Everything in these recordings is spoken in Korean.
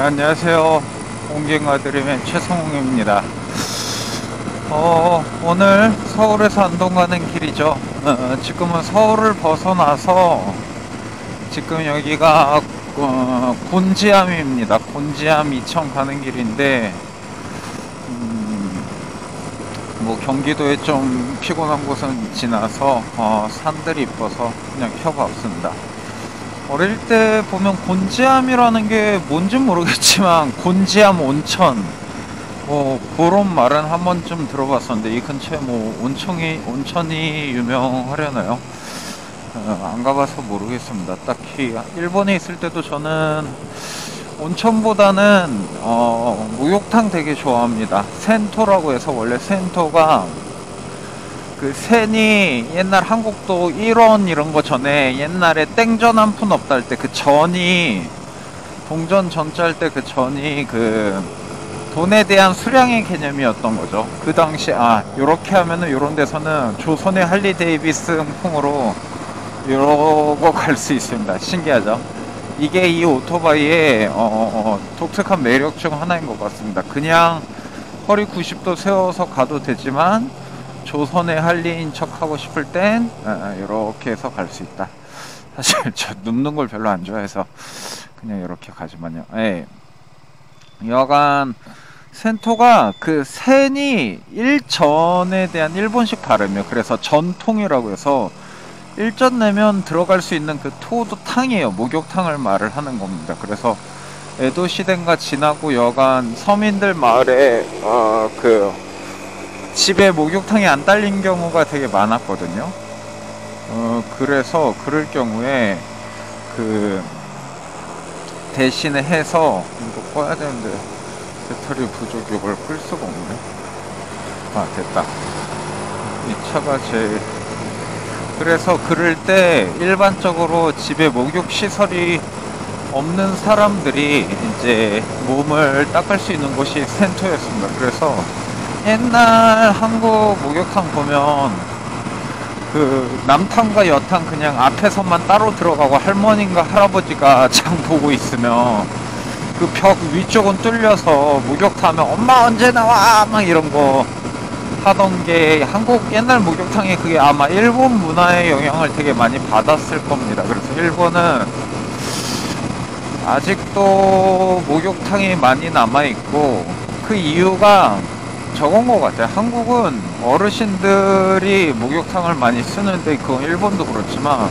안녕하세요. 공갱가 드림의 최성웅입니다. 오늘 서울에서 안동 가는 길이죠. 지금은 서울을 벗어나서 지금 여기가 곤지암입니다. 곤지암 이천 가는 길인데 뭐 경기도에 좀 피곤한 곳은 지나서 산들이 이뻐서 그냥 켜봤습니다. 어릴 때 보면 곤지암이라는 게 뭔진 모르겠지만 곤지암 온천 그런 말은 한 번쯤 들어봤었는데 이 근처에 뭐 온천이 유명하려나요? 안 가봐서 모르겠습니다. 딱히 일본에 있을 때도 저는 온천보다는 목욕탕 되게 좋아합니다. 센토라고 해서 원래 센토가 그 센이 옛날 한국도 1원 이런 거 전에 옛날에 땡전 한 푼 없다 할 때 그 전이 동전 전자할 때 그 전이 그 돈에 대한 수량의 개념이었던 거죠. 그 당시 요렇게 하면은 요런 데서는 조선의 할리 데이비슨 풍으로 요러고 갈 수 있습니다. 신기하죠? 이게 이 오토바이의 독특한 매력 중 하나인 것 같습니다. 그냥 허리 90도 세워서 가도 되지만 조선의 할리인 척 하고 싶을 땐 이렇게 해서 갈 수 있다. 사실 저 눕는 걸 별로 안 좋아해서 그냥 이렇게 가지만요. 여간 센토가 그 센이 일전에 대한 일본식 발음이에요. 그래서 전통이라고 해서 일전 내면 들어갈 수 있는 그 토도 탕이에요. 목욕탕을 말을 하는 겁니다. 그래서 에도 시대가 지나고 여간 서민들 마을에 그 집에 목욕탕이 안 딸린 경우가 되게 많았거든요. 그래서 그럴 경우에 그 대신에 해서 이거 꺼야 되는데 배터리 부족 이걸 끌 수가 없네. 됐다. 이 차가 제일 그래서 그럴 때 일반적으로 집에 목욕 시설이 없는 사람들이 이제 몸을 닦을 수 있는 곳이 센토였습니다. 그래서 옛날 한국 목욕탕 보면 그 남탕과 여탕 그냥 앞에서만 따로 들어가고 할머니인가 할아버지가 장 보고 있으면 그 벽 위쪽은 뚫려서 목욕탕 하면 엄마 언제 나와 막 이런 거 하던 게 한국 옛날 목욕탕이 그게 아마 일본 문화의 영향을 되게 많이 받았을 겁니다. 그래서 일본은 아직도 목욕탕이 많이 남아있고 그 이유가 저건 것 같아요. 한국은 어르신들이 목욕탕을 많이 쓰는데 그건 일본도 그렇지만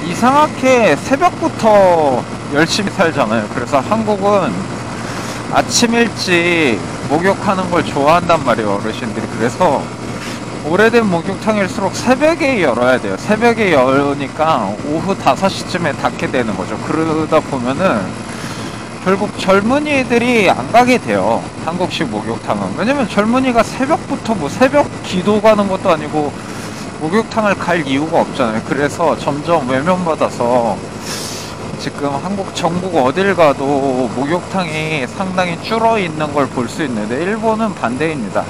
이상하게 새벽부터 열심히 살잖아요. 그래서 한국은 아침 일찍 목욕하는 걸 좋아한단 말이에요. 어르신들이. 그래서 오래된 목욕탕일수록 새벽에 열어야 돼요. 새벽에 여니까 오후 5시쯤에 닫게 되는 거죠. 그러다 보면은 결국 젊은이들이 안 가게 돼요. 한국식 목욕탕은. 왜냐면 젊은이가 새벽부터 뭐 새벽 기도 가는 것도 아니고 목욕탕을 갈 이유가 없잖아요. 그래서 점점 외면받아서 지금 한국 전국 어딜 가도 목욕탕이 상당히 줄어 있는 걸 볼 수 있는데 일본은 반대입니다.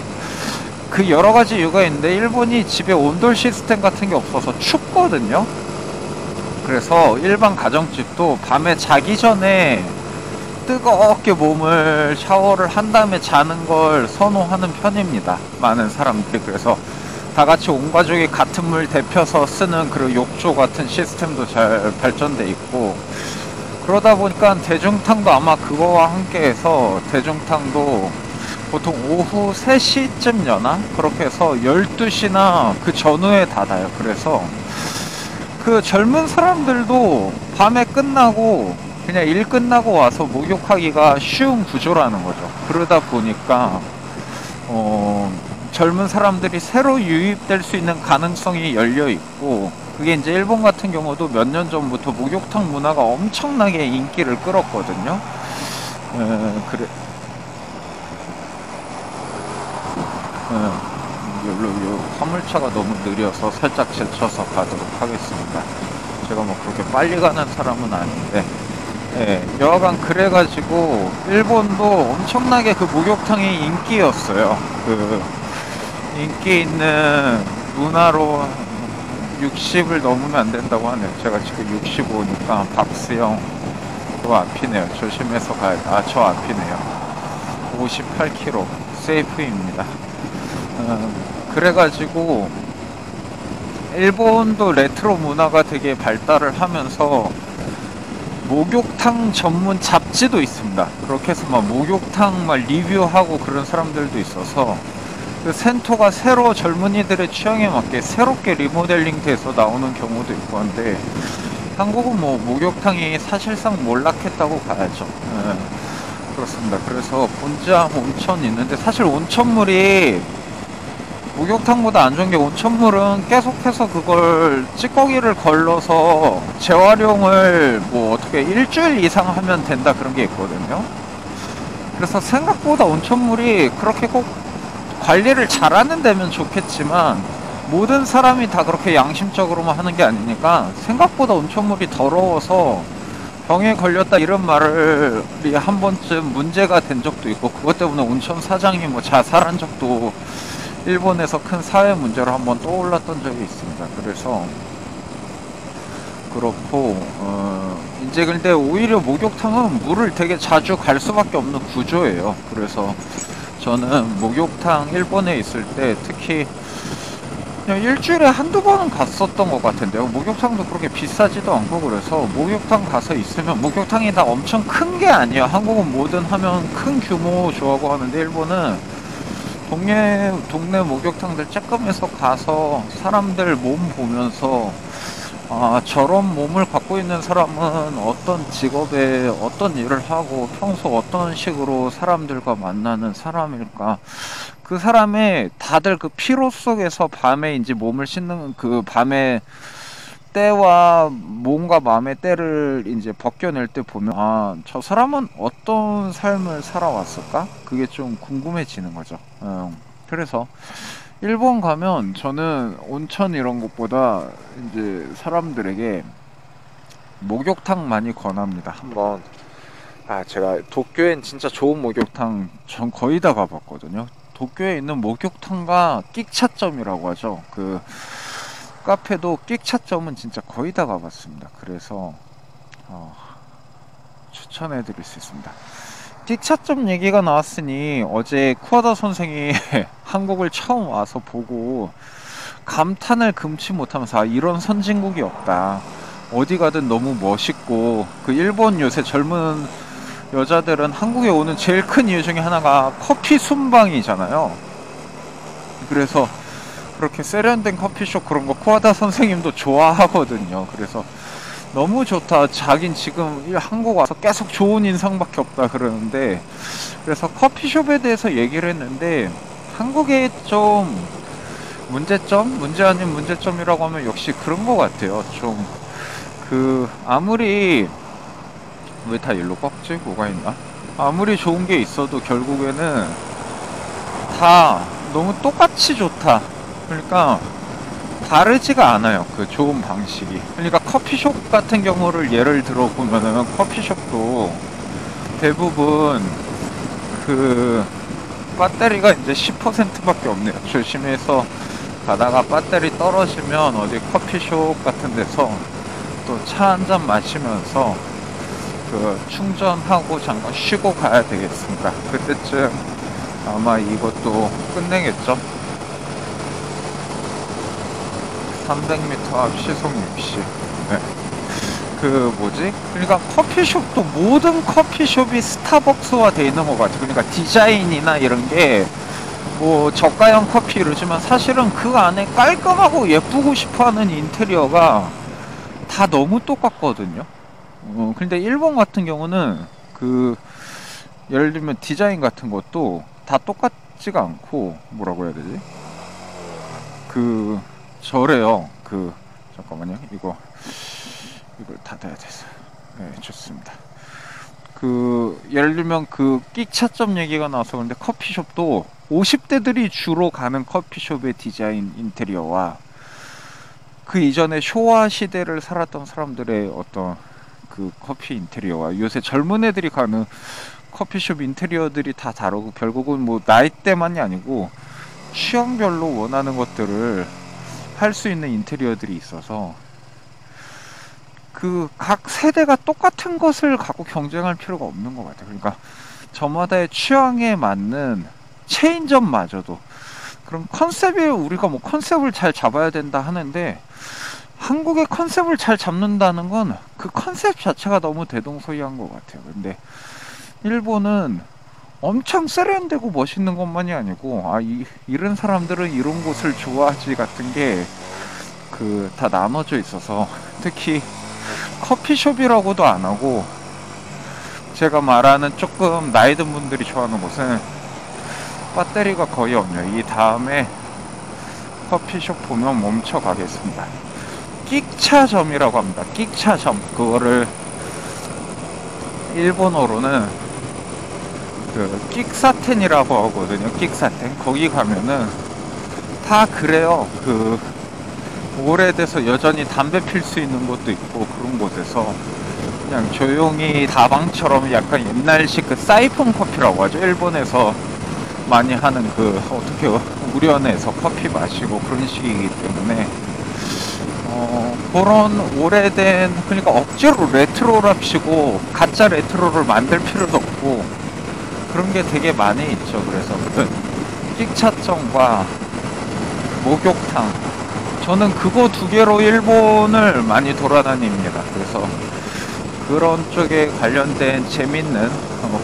그 여러 가지 이유가 있는데 일본이 집에 온돌 시스템 같은 게 없어서 춥거든요. 그래서 일반 가정집도 밤에 자기 전에 뜨겁게 몸을 샤워를 한 다음에 자는 걸 선호하는 편입니다. 많은 사람들이. 그래서 다 같이 온 가족이 같은 물 데펴서 쓰는 그런 욕조 같은 시스템도 잘 발전돼 있고 그러다 보니까 대중탕도 아마 그거와 함께 해서 대중탕도 보통 오후 3시쯤 여나? 그렇게 해서 12시나 그 전후에 닫아요. 그래서 그 젊은 사람들도 밤에 끝나고 그냥 일 끝나고 와서 목욕하기가 쉬운 구조라는 거죠. 그러다 보니까 젊은 사람들이 새로 유입될 수 있는 가능성이 열려 있고 그게 이제 일본 같은 경우도 몇 년 전부터 목욕탕 문화가 엄청나게 인기를 끌었거든요. 그래. 요 화물차가 너무 느려서 살짝 제쳐서 가도록 하겠습니다. 제가 뭐 그렇게 빨리 가는 사람은 아닌데 여하간 그래가지고 일본도 엄청나게 그 목욕탕이 인기였어요. 그 인기 있는 문화로 60을 넘으면 안 된다고 하네요. 제가 지금 65니까 박스형 그 앞이네요. 조심해서 가야 돼. 아, 저 앞이네요. 58km 세이프입니다. 그래가지고 일본도 레트로 문화가 되게 발달을 하면서 목욕탕 전문 잡지도 있습니다. 그렇게 해서 막 목욕탕 막 리뷰하고 그런 사람들도 있어서 그 센토가 새로 젊은이들의 취향에 맞게 새롭게 리모델링 돼서 나오는 경우도 있고 한데 한국은 뭐 목욕탕이 사실상 몰락했다고 봐야죠. 그렇습니다. 그래서 본점 온천 있는데 사실 온천물이 목욕탕보다 안 좋은 게 온천물은 계속해서 그걸 찌꺼기를 걸러서 재활용을 뭐 어떻게 일주일 이상 하면 된다 그런 게 있거든요. 그래서 생각보다 온천물이 그렇게 꼭 관리를 잘하는 데면 좋겠지만 모든 사람이 다 그렇게 양심적으로만 하는 게 아니니까 생각보다 온천물이 더러워서 병에 걸렸다 이런 말이 한 번쯤 문제가 된 적도 있고 그것 때문에 온천 사장이 뭐 자살한 적도 일본에서 큰 사회 문제로 한번 떠올랐던 적이 있습니다. 그래서 그렇고 이제 근데 오히려 목욕탕은 물을 되게 자주 갈 수밖에 없는 구조예요. 그래서 저는 목욕탕 일본에 있을 때 특히 그냥 일주일에 한두 번은 갔었던 것 같은데요. 목욕탕도 그렇게 비싸지도 않고 그래서 목욕탕 가서 있으면 목욕탕이 다 엄청 큰 게 아니에요. 한국은 뭐든 하면 큰 규모 좋아하고 하는데 일본은 동네 목욕탕들 쬐끔해서 가서 사람들 몸 보면서 아, 저런 몸을 갖고 있는 사람은 어떤 직업에 어떤 일을 하고 평소 어떤 식으로 사람들과 만나는 사람일까? 그 사람의 다들 그 피로 속에서 밤에 이제 몸을 씻는 그 밤에 때와 몸과 마음의 때를 이제 벗겨낼 때 보면 아, 저 사람은 어떤 삶을 살아왔을까? 그게 좀 궁금해지는 거죠. 그래서 일본 가면 저는 온천 이런 것보다 이제 사람들에게 목욕탕 많이 권합니다. 한번 제가 도쿄엔 진짜 좋은 목욕탕 전 거의 다 가봤거든요. 도쿄에 있는 목욕탕과 끽차점이라고 하죠. 그 카페도 끽차점은 진짜 거의 다 가봤습니다. 그래서 추천해드릴 수 있습니다. 끽차점 얘기가 나왔으니 어제 쿠와다 선생이 한국을 처음 와서 보고 감탄을 금치 못하면서 이런 선진국이 없다. 어디 가든 너무 멋있고 그 일본 요새 젊은 여자들은 한국에 오는 제일 큰 이유 중에 하나가 커피 순방이잖아요. 그래서 그렇게 세련된 커피숍 그런 거 쿠와다 선생님도 좋아하거든요. 그래서 너무 좋다. 자긴 지금 한국 와서 계속 좋은 인상밖에 없다 그러는데 그래서 커피숍에 대해서 얘기를 했는데 한국의 좀 문제점? 문제 아닌 문제점이라고 하면 역시 그런 것 같아요. 좀 아무리 왜 다 일로 꺾지? 뭐가 있나? 아무리 좋은 게 있어도 결국에는 다 너무 똑같이 좋다. 그러니까 다르지가 않아요. 그 좋은 방식이. 그러니까 커피숍 같은 경우를 예를 들어 보면은 커피숍도 대부분 그 배터리가 이제 10%밖에 없네요. 조심해서 가다가 배터리 떨어지면 어디 커피숍 같은 데서 또 차 한 잔 마시면서 그 충전하고 잠깐 쉬고 가야 되겠습니다. 그때쯤 아마 이것도 끝내겠죠. 300m 앞 시속 60. 네. 그 뭐지? 그러니까 커피숍도 모든 커피숍이 스타벅스화 돼 있는 것 같아요. 그러니까 디자인이나 이런 게 뭐 저가형 커피 이러지만 사실은 그 안에 깔끔하고 예쁘고 싶어하는 인테리어가 다 너무 똑같거든요. 근데 일본 같은 경우는 그 예를 들면 디자인 같은 것도 다 똑같지가 않고 뭐라고 해야 되지? 저래요. 잠깐만요. 이걸 닫아야 돼서. 네, 좋습니다. 예를 들면 끽차점 얘기가 나와서 그런데 커피숍도 50대들이 주로 가는 커피숍의 디자인 인테리어와 그 이전에 쇼와 시대를 살았던 사람들의 어떤 그 커피 인테리어와 요새 젊은 애들이 가는 커피숍 인테리어들이 다 다르고 결국은 뭐 나이대만이 아니고 취향별로 원하는 것들을 할 수 있는 인테리어들이 있어서 그 각 세대가 똑같은 것을 갖고 경쟁할 필요가 없는 것 같아요. 그러니까 저마다의 취향에 맞는 체인점마저도 그럼 컨셉이 우리가 뭐 컨셉을 잘 잡아야 된다 하는데 한국의 컨셉을 잘 잡는다는 건 그 컨셉 자체가 너무 대동소이한 것 같아요. 근데 일본은 엄청 세련되고 멋있는 것만이 아니고 이런 사람들은 이런 곳을 좋아하지 같은 게 그 다 나눠져 있어서 특히 커피숍이라고도 안 하고 제가 말하는 조금 나이 든 분들이 좋아하는 곳은 배터리가 거의 없네요. 이 다음에 커피숍 보면 멈춰 가겠습니다. 끽차점이라고 합니다. 끽차점. 그거를 일본어로는 그 끽사텐이라고 하거든요. 끽사텐. 거기 가면은 다 그래요. 그 오래돼서 여전히 담배 필 수 있는 곳도 있고 그런 곳에서 그냥 조용히 다방처럼 약간 옛날식 그 사이폰 커피라고 하죠. 일본에서 많이 하는 그 어떻게 우려내서 커피 마시고 그런 식이기 때문에 그런 오래된 그러니까 억지로 레트로랍시고 가짜 레트로를 만들 필요도 없고 그런 게 되게 많이 있죠. 그래서 그 끽차점과 목욕탕 저는 그거 두 개로 일본을 많이 돌아다닙니다. 그래서 그런 쪽에 관련된 재밌는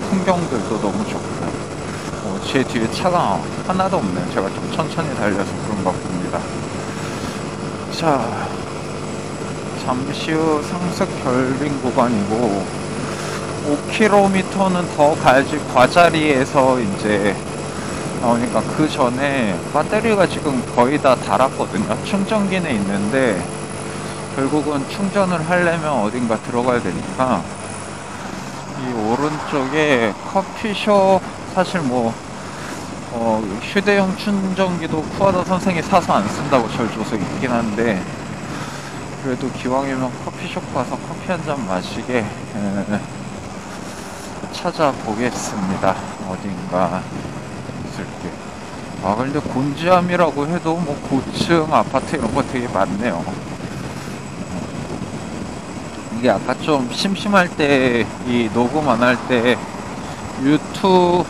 풍경들도 너무 좋고요. 제 뒤에 차가 하나도 없네요. 제가 좀 천천히 달려서 그런가 봅니다. 자, 잠시 후 상습 결빙 구간이고 5km는 더 가야지 과자리에서 이제 나오니까 그 전에 배터리가 지금 거의 다 닳았거든요. 충전기는 있는데 결국은 충전을 하려면 어딘가 들어가야 되니까 이 오른쪽에 커피숍 사실 뭐 휴대용 충전기도 쿠아다 선생이 사서 안 쓴다고 절 줘서 있긴 한데 그래도 기왕이면 커피숍 가서 커피 한 잔 마시게 찾아보겠습니다. 어딘가 있을게. 근데 곤지암이라고 해도 뭐 고층 아파트 이런 거 되게 많네요. 이게 아까 좀 심심할 때 이 녹음 안 할 때 유튜브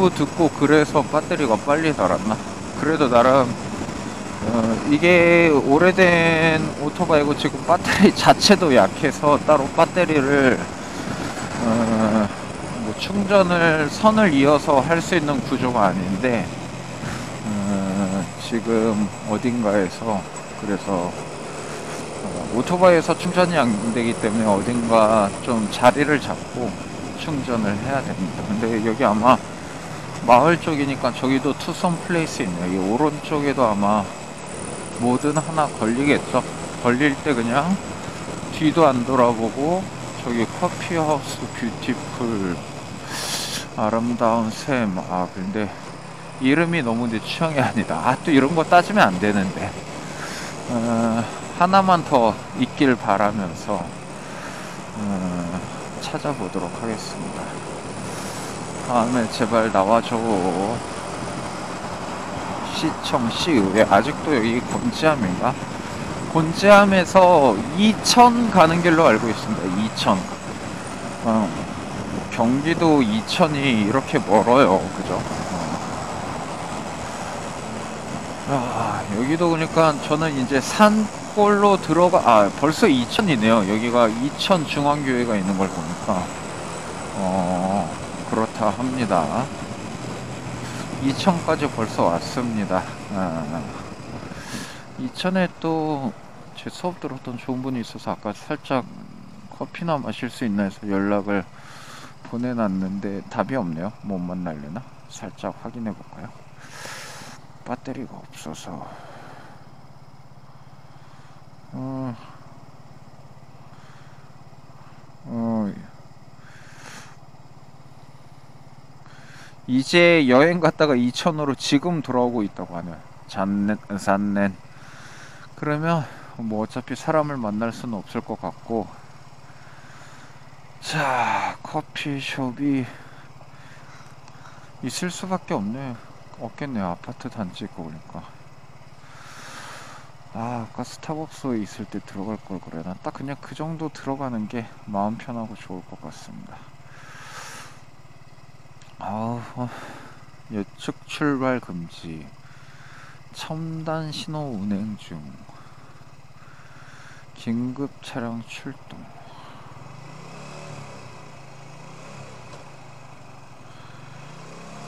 듣고 그래서 배터리가 빨리 닳았나? 그래도 나름 이게 오래된 오토바이고 지금 배터리 자체도 약해서 따로 배터리를 뭐 충전을 선을 이어서 할 수 있는 구조가 아닌데 지금 어딘가에서 그래서 오토바이에서 충전이 안 되기 때문에 어딘가 좀 자리를 잡고 충전을 해야 됩니다. 근데 여기 아마 마을 쪽이니까 저기도 투썸 플레이스 있네요. 이 오른쪽에도 아마 뭐든 하나 걸리겠죠. 걸릴 때 그냥 뒤도 안 돌아보고 저기 커피하우스 뷰티풀 아름다운 샘. 근데 이름이 너무 내 취향이 아니다. 또 이런 거 따지면 안 되는데 하나만 더 있길 바라면서 찾아보도록 하겠습니다. 다음에 제발 나와줘. 시청 시의회. 아직도 여기 곤지암인가? 곤지암에서 이천 가는 길로 알고 있습니다. 이천. 경기도 이천이 이렇게 멀어요. 그죠? 여기도 그러니까 저는 이제 산골로 벌써 이천이네요. 여기가 이천 중앙교회가 있는 걸 보니까 그렇다 합니다. 이천까지 벌써 왔습니다. 이천에 또 제 수업 들었던 좋은 분이 있어서 아까 살짝 커피나 마실 수 있나 해서 연락을 보내놨는데 답이 없네요. 못 만날려나? 살짝 확인해 볼까요? 배터리가 없어서 이제 여행 갔다가 이천으로 지금 돌아오고 있다고 하네요. 잔넨. 그러면 뭐 어차피 사람을 만날 수는 없을 것 같고, 자, 커피숍이 있을 수밖에 없겠네요. 아파트 단지 있고 보니까. 아까 스타벅스 있을 때 들어갈 걸 그래. 딱 그냥 그 정도 들어가는 게 마음 편하고 좋을 것 같습니다. 예측 출발 금지, 첨단 신호 운행 중, 긴급 차량 출동.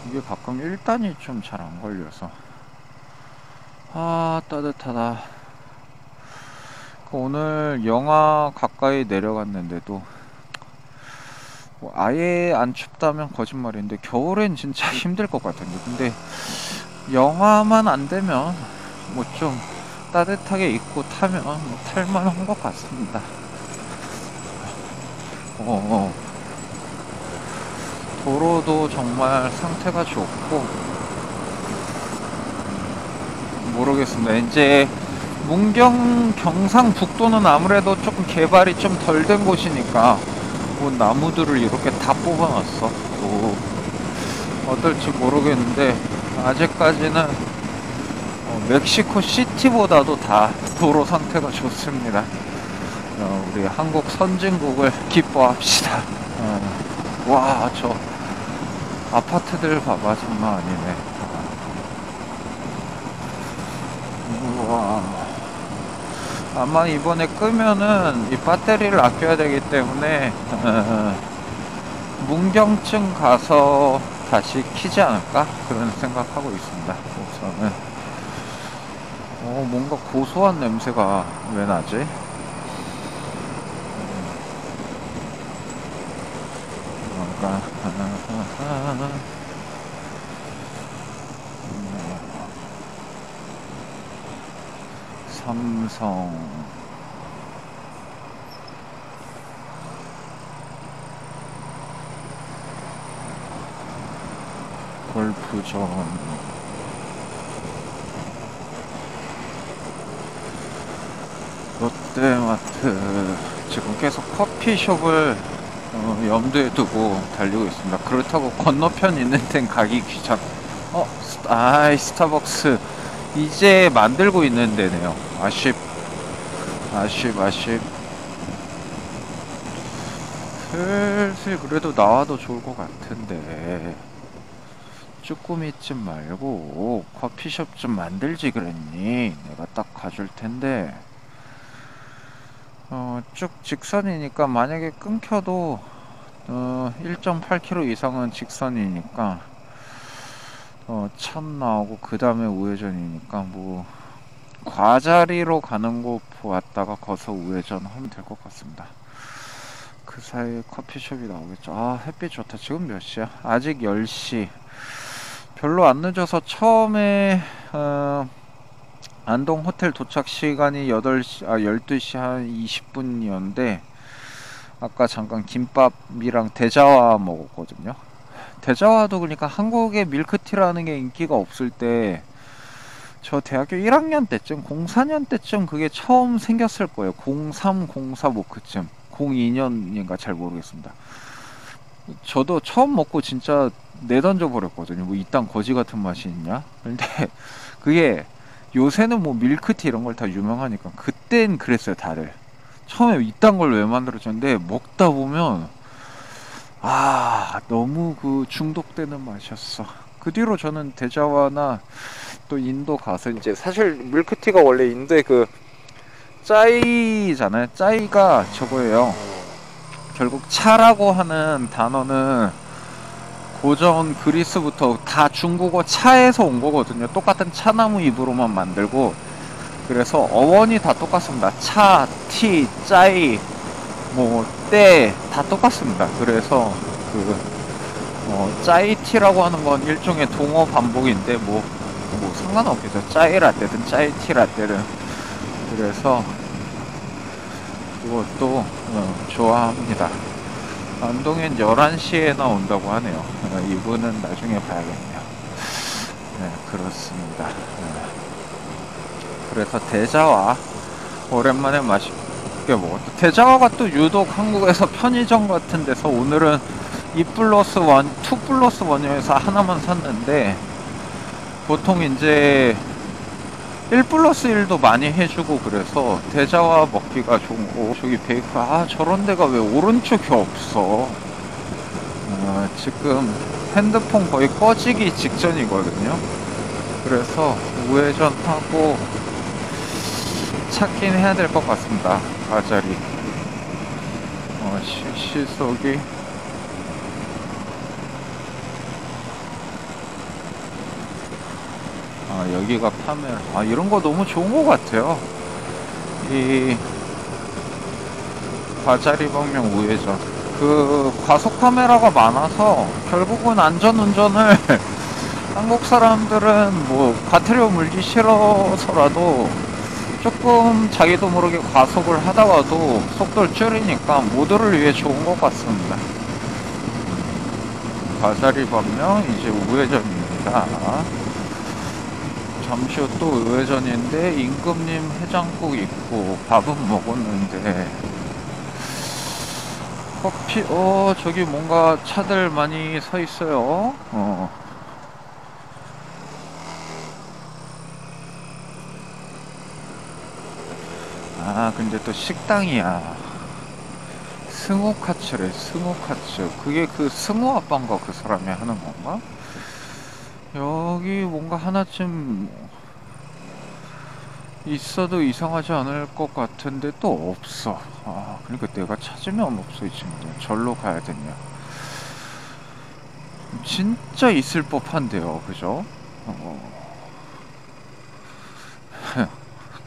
이게 가끔 1단이 좀 잘 안 걸려서. 따뜻하다. 오늘 영하 가까이 내려갔는데도 뭐 아예 안 춥다면 거짓말인데 겨울엔 진짜 힘들 것 같은데, 근데 영하만 안 되면 뭐 좀 따뜻하게 입고 타면 뭐 탈만한 것 같습니다. 도로도 정말 상태가 좋고, 모르겠습니다. 이제 문경 경상북도는 아무래도 조금 개발이 좀 덜 된 곳이니까 뭐 나무들을 이렇게 다 뽑아놨어. 뭐 어떨지 모르겠는데 아직까지는 멕시코 시티보다도 다 도로 상태가 좋습니다. 우리 한국 선진국을 기뻐합시다. 와, 저 아파트들 봐봐, 장난 아니네. 우와. 아마 이번에 끄면은 이 배터리를 아껴야 되기 때문에 문경쯤 가서 다시 키지 않을까? 그런 생각하고 있습니다. 우선은 뭔가 고소한 냄새가 왜 나지? 뭔가 삼성 골프존, 롯데마트. 지금 계속 커피숍을 염두에 두고 달리고 있습니다. 그렇다고 건너편 있는 데는 가기 귀찮. 스타벅스 이제 만들고 있는 데네요. 아쉽. 슬슬 그래도 나와도 좋을 것 같은데, 쭈꾸미집 말고 커피숍 좀 만들지 그랬니? 내가 딱 가줄 텐데. 쭉 직선이니까 만약에 끊겨도 1.8km 이상은 직선이니까 천 나오고 그 다음에 우회전이니까 뭐 과자리로 가는 곳 왔다가 거기서 우회전 하면 될 것 같습니다. 그 사이에 커피숍이 나오겠죠. 햇빛 좋다. 지금 몇 시야? 아직 10시. 별로 안 늦어서 처음에 안동 호텔 도착 시간이 12시 한 20분이었는데 아까 잠깐 김밥이랑 대자와 먹었거든요. 대자와도 그러니까 한국에 밀크티라는 게 인기가 없을 때, 저 대학교 1학년 때쯤, 04년 때쯤 그게 처음 생겼을 거예요. 03, 04 뭐 그쯤. 02년인가 잘 모르겠습니다. 저도 처음 먹고 진짜 내던져 버렸거든요. 뭐 이딴 거지 같은 맛이 있냐? 근데 그게 요새는 뭐 밀크티 이런 걸 다 유명하니까 그땐 그랬어요, 다들. 처음에 이딴 걸 왜 만들어졌는데 먹다 보면 너무 그 중독되는 맛이었어. 그 뒤로 저는 대자와나 또 인도 가서, 이제 사실 밀크티가 원래 인도의 그 짜이잖아요. 짜이가 저거예요. 결국 차라고 하는 단어는 고전 그리스부터 다 중국어 차에서 온 거거든요. 똑같은 차나무 잎으로만 만들고, 그래서 어원이 다 똑같습니다. 차, 티, 짜이, 뭐 때 다 똑같습니다. 그래서 짜이티라고 하는 건 일종의 동어 반복인데 뭐 상관없겠죠. 짜이라떼든 짜이티라떼든. 그래서 그것도 좋아합니다. 안동엔 11시에 나온다고 하네요. 이분은 나중에 봐야겠네요. 네, 그렇습니다. 그래서 대자와 오랜만에 맛있게 먹었다. 대자와가 또 유독 한국에서 편의점 같은 데서 오늘은 2+1, 2+1이어서 하나만 샀는데, 보통 이제 1+1도 많이 해주고 그래서 대자와 먹기가 좋은 거. 저기 베이크, 아 저런 데가 왜 오른쪽이 없어. 지금 핸드폰 거의 꺼지기 직전이거든요. 그래서 우회전하고 찾긴 해야 될 것 같습니다. 가자리. 시속이 여기가 카메라. 이런 거 너무 좋은 것 같아요. 이 가자리 방면 우회전. 그 과속 카메라가 많아서 결국은 안전운전을 한국 사람들은 뭐 과태료 물기 싫어서라도 조금 자기도 모르게 과속을 하다가도 속도를 줄이니까 모두를 위해 좋은 것 같습니다. 가자리 방면 이제 우회전입니다. 잠시 후 또 우회전인데 임금님 해장국 있고 밥은 먹었는데 커피 저기 뭔가 차들 많이 서 있어요. 근데 또 식당이야. 승우카츠래. 승우카츠. 그게 그 승우 아빠인가 그 사람이 하는 건가? 여기 뭔가 하나쯤 있어도 이상하지 않을 것 같은데 또 없어. 그러니까 내가 찾으면 없어. 이 친구들 절로 가야 되냐. 진짜 있을 법한데요, 그죠?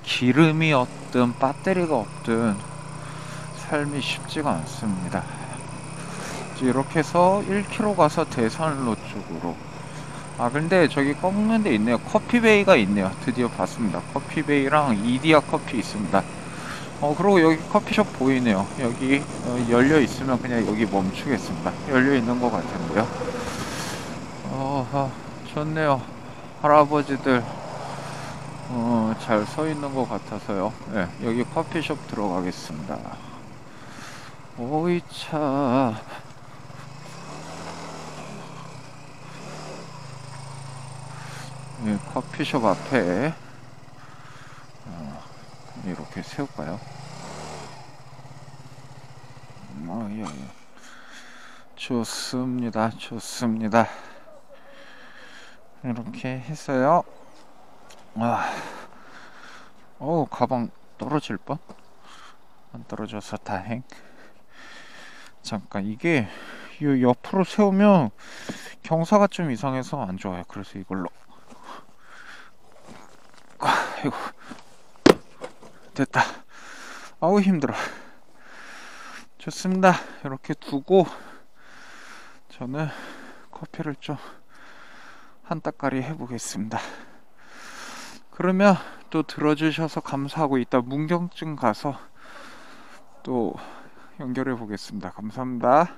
기름이 없든 배터리가 없든 삶이 쉽지가 않습니다. 이렇게 해서 1km 가서 대산로 쪽으로. 근데 저기 꺾는 데 있네요. 커피베이가 있네요. 드디어 봤습니다. 커피베이랑 이디야 커피 있습니다. 그리고 여기 커피숍 보이네요. 여기 열려 있으면 그냥 여기 멈추겠습니다. 열려 있는 것 같은데요. 좋네요. 할아버지들 잘 서 있는 것 같아서요. 네, 여기 커피숍 들어가겠습니다. 오이차. 네, 커피숍 앞에 이렇게 세울까요? 예. 좋습니다. 좋습니다. 이렇게 했어요. 가방 떨어질 뻔? 안 떨어져서 다행. 잠깐, 이게 이 옆으로 세우면 경사가 좀 이상해서 안 좋아요. 그래서 이걸로. 아이고, 됐다. 힘들어. 좋습니다. 이렇게 두고 저는 커피를 좀 한 따까리 해보겠습니다. 그러면 또 들어주셔서 감사하고 이따 문경쯤 가서 또 연결해 보겠습니다. 감사합니다.